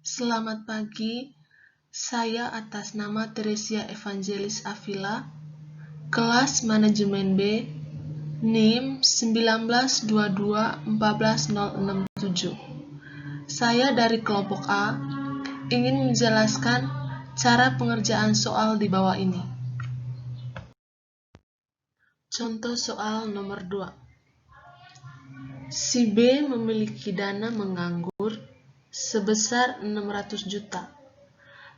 Selamat pagi, saya atas nama Teresia Evangelis Avila, kelas Manajemen B, NIM 192214067. Saya dari kelompok A, ingin menjelaskan cara pengerjaan soal di bawah ini. Contoh soal nomor 2. Si B memiliki dana menganggur sebesar 600 juta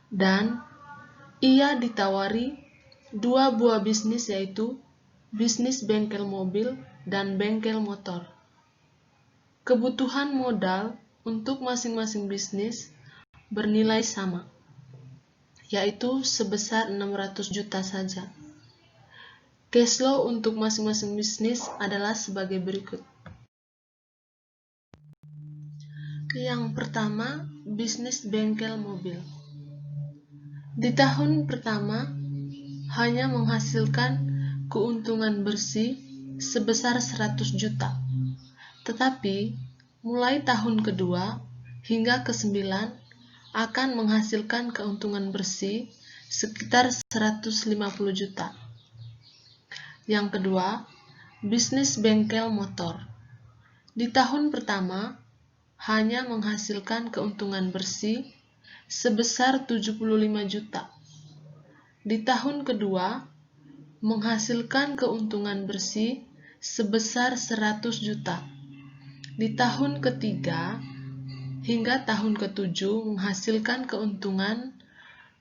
dan ia ditawari 2 buah bisnis, yaitu bisnis bengkel mobil dan bengkel motor. Kebutuhan modal untuk masing-masing bisnis bernilai sama, yaitu sebesar 600 juta saja. Cash flow untuk masing-masing bisnis adalah sebagai berikut. Yang pertama, bisnis bengkel mobil. Di tahun pertama, hanya menghasilkan keuntungan bersih sebesar 100 juta. Tetapi, mulai tahun kedua hingga ke-9 akan menghasilkan keuntungan bersih sekitar 150 juta. Yang kedua, bisnis bengkel motor. Di tahun pertama, hanya menghasilkan keuntungan bersih sebesar 75 juta. Di tahun kedua, menghasilkan keuntungan bersih sebesar 100 juta. Di tahun ketiga hingga tahun ke-7 menghasilkan keuntungan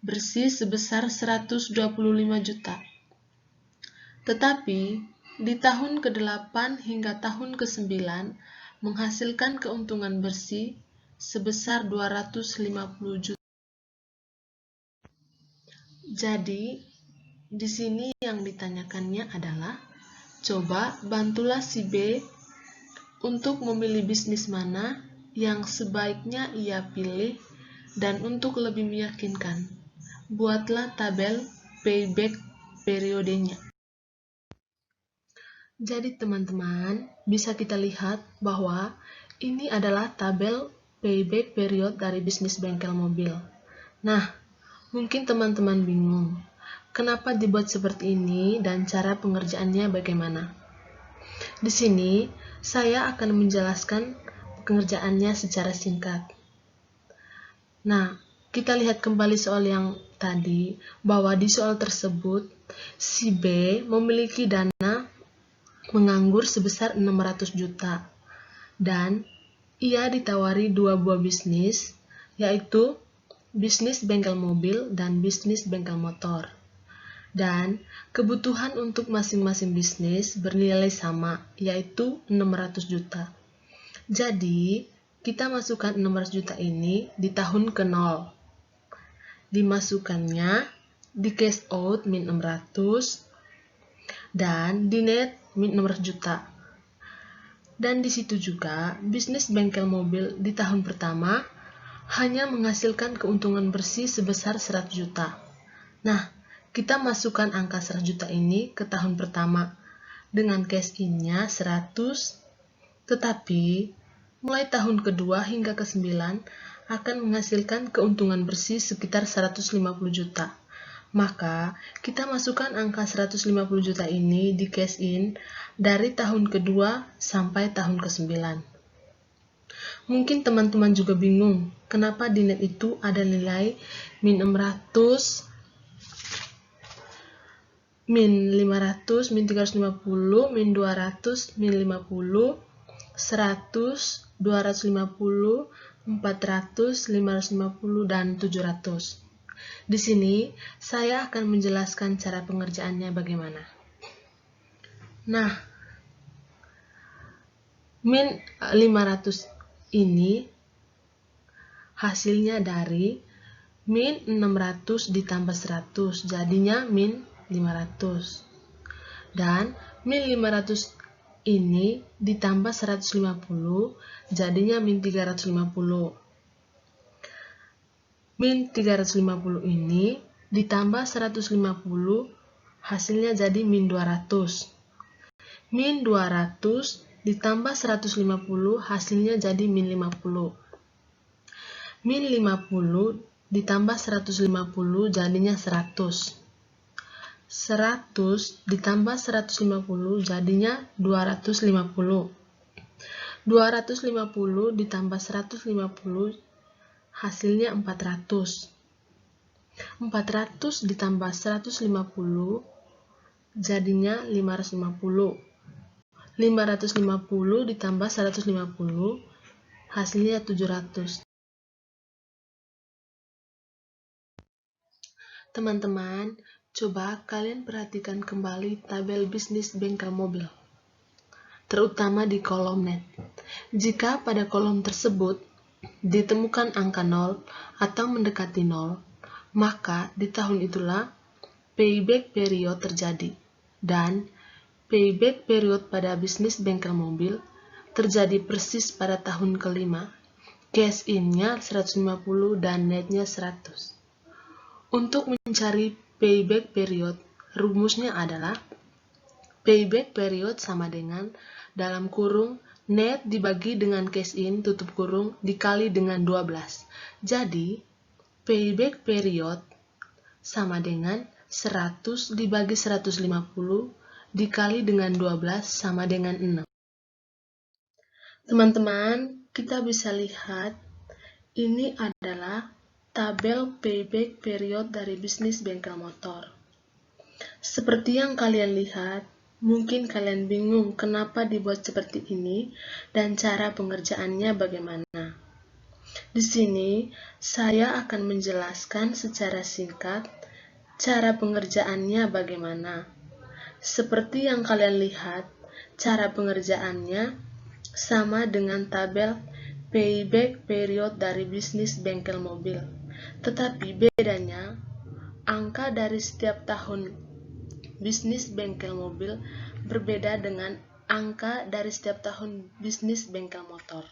bersih sebesar 125 juta. Tetapi di tahun ke-8 hingga tahun ke-9 menghasilkan keuntungan bersih sebesar 250 juta. Jadi, di sini yang ditanyakannya adalah, coba bantulah si B untuk memilih bisnis mana yang sebaiknya ia pilih dan untuk lebih meyakinkan, buatlah tabel payback periodenya. Jadi teman-teman, bisa kita lihat bahwa ini adalah tabel payback period dari bisnis bengkel mobil. Nah, mungkin teman-teman bingung, kenapa dibuat seperti ini dan cara pengerjaannya bagaimana? Di sini, saya akan menjelaskan pengerjaannya secara singkat. Nah, kita lihat kembali soal yang tadi, bahwa di soal tersebut, si B memiliki dana menganggur sebesar 600 juta, dan ia ditawari 2 buah bisnis, yaitu bisnis bengkel mobil dan bisnis bengkel motor. Dan kebutuhan untuk masing-masing bisnis bernilai sama, yaitu 600 juta. Jadi, kita masukkan 600 juta ini di tahun ke-0. Dimasukkannya di cash out min 600 dan di net min 600 juta. Dan di situ juga bisnis bengkel mobil di tahun pertama hanya menghasilkan keuntungan bersih sebesar 100 juta. Nah, kita masukkan angka 100 juta ini ke tahun pertama dengan cash in-nya 100, tetapi mulai tahun kedua hingga ke-9 akan menghasilkan keuntungan bersih sekitar 150 juta. Maka, kita masukkan angka 150 juta ini di cash in dari tahun kedua sampai tahun ke-9. Mungkin teman-teman juga bingung, kenapa di net itu ada nilai min 600, min 500, min 350, min 200, min 50, 100, 250, 400, 550, dan 700. Di sini, saya akan menjelaskan cara pengerjaannya bagaimana. Nah, min 500 ini hasilnya dari min 600 ditambah 100, jadinya min 500. Dan min 500 ini ditambah 150, jadinya min 350. Min 350 ini ditambah 150, hasilnya jadi min 200. Min 200 ditambah 150, hasilnya jadi min 50. Min 50 ditambah 150 jadinya 100. 100 ditambah 150 jadinya 250. 250 ditambah 150 hasilnya 400. 400 ditambah 150 jadinya 550. 550 ditambah 150 hasilnya 700. Teman-teman, coba kalian perhatikan kembali tabel bisnis bengkel mobil, terutama di kolom net. Jika pada kolom tersebut ditemukan angka 0 atau mendekati 0, maka di tahun itulah payback period terjadi. Dan payback period pada bisnis bengkel mobil terjadi persis pada tahun kelima. Cash in-nya 150 dan netnya 100. Untuk mencari payback period, rumusnya adalah payback period sama dengan dalam kurung net dibagi dengan cash in tutup kurung dikali dengan 12. Jadi, payback period sama dengan 100 dibagi 150 dikali dengan 12 sama dengan 6. Teman-teman, kita bisa lihat ini adalah tabel payback period dari bisnis bengkel motor. Seperti yang kalian lihat, mungkin kalian bingung kenapa dibuat seperti ini dan cara pengerjaannya bagaimana. Di sini, saya akan menjelaskan secara singkat cara pengerjaannya bagaimana. Seperti yang kalian lihat, cara pengerjaannya sama dengan tabel payback period dari bisnis bengkel mobil. Tetapi bedanya, angka dari setiap tahun bisnis bengkel mobil berbeda dengan angka dari setiap tahun bisnis bengkel motor.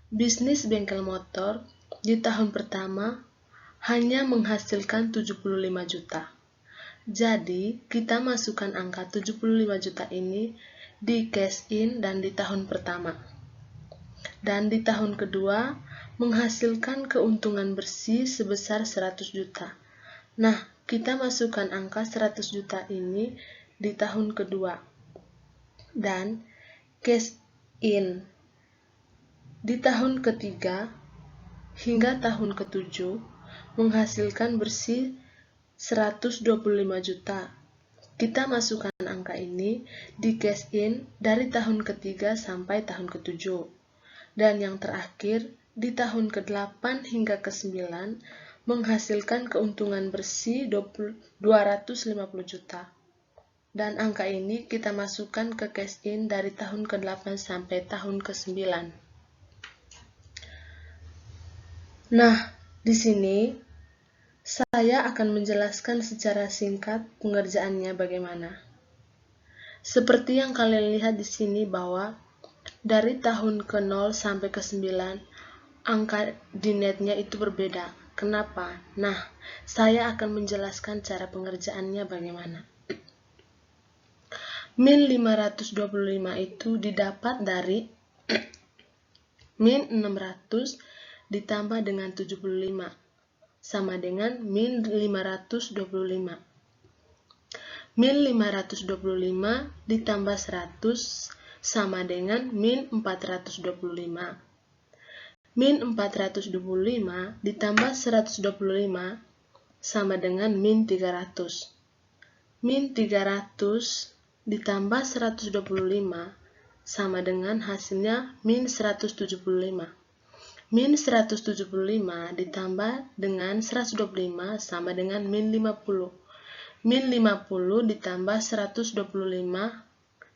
Bisnis bengkel motor di tahun pertama hanya menghasilkan 75 juta. Jadi, kita masukkan angka 75 juta ini di cash in dan di tahun pertama. Dan di tahun kedua, menghasilkan keuntungan bersih sebesar 100 juta. Nah, kita masukkan angka 100 juta ini di tahun kedua. Dan cash in di tahun ketiga hingga tahun ketujuh menghasilkan bersih 125 juta. Kita masukkan angka ini di cash in dari tahun ketiga sampai tahun ketujuh. Dan yang terakhir, di tahun ke-8 hingga ke-9 menghasilkan keuntungan bersih 250 juta. Dan angka ini kita masukkan ke cash in dari tahun ke-8 sampai tahun ke-9. Nah, di sini saya akan menjelaskan secara singkat pengerjaannya bagaimana. Seperti yang kalian lihat di sini bahwa dari tahun ke-0 sampai ke-9, angka di netnya itu berbeda. Kenapa? Nah, saya akan menjelaskan cara pengerjaannya bagaimana. Min 525 itu didapat dari min 600 ditambah dengan 75, sama dengan min 525. Min 525 ditambah 100 sama dengan min 425. Min 425 ditambah 125 sama dengan min 300. Min 300 ditambah 125 sama dengan hasilnya min 175. Min 175 ditambah dengan 125 sama dengan min 50. Min 50 ditambah 125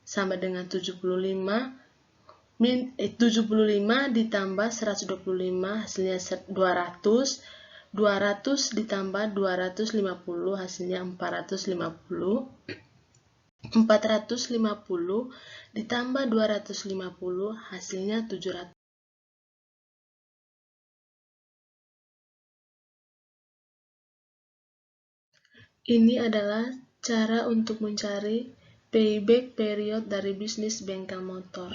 sama dengan 75. Min 75 ditambah 125 hasilnya 200. 200 ditambah 250 hasilnya 450. 450 ditambah 250 hasilnya 700. Ini adalah cara untuk mencari payback period dari bisnis bengkel motor.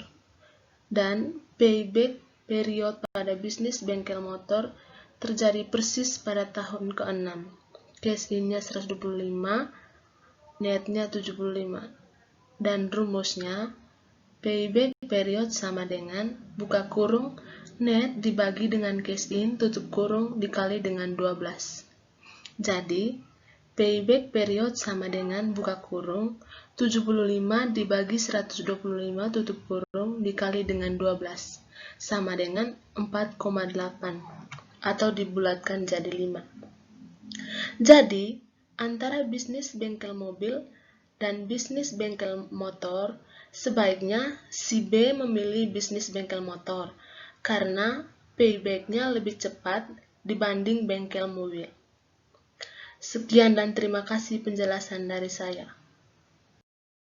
Dan payback period pada bisnis bengkel motor terjadi persis pada tahun ke-6. Cash in-nya 125, net-nya 75. Dan rumusnya, payback period sama dengan buka kurung net dibagi dengan cash in tutup kurung dikali dengan 12. Jadi, payback period sama dengan buka kurung 75 dibagi 125 tutup kurung dikali dengan 12 sama dengan 4,8 atau dibulatkan jadi 5. Jadi, antara bisnis bengkel mobil dan bisnis bengkel motor, sebaiknya si B memilih bisnis bengkel motor karena payback-nya lebih cepat dibanding bengkel mobil. Sekian dan terima kasih penjelasan dari saya.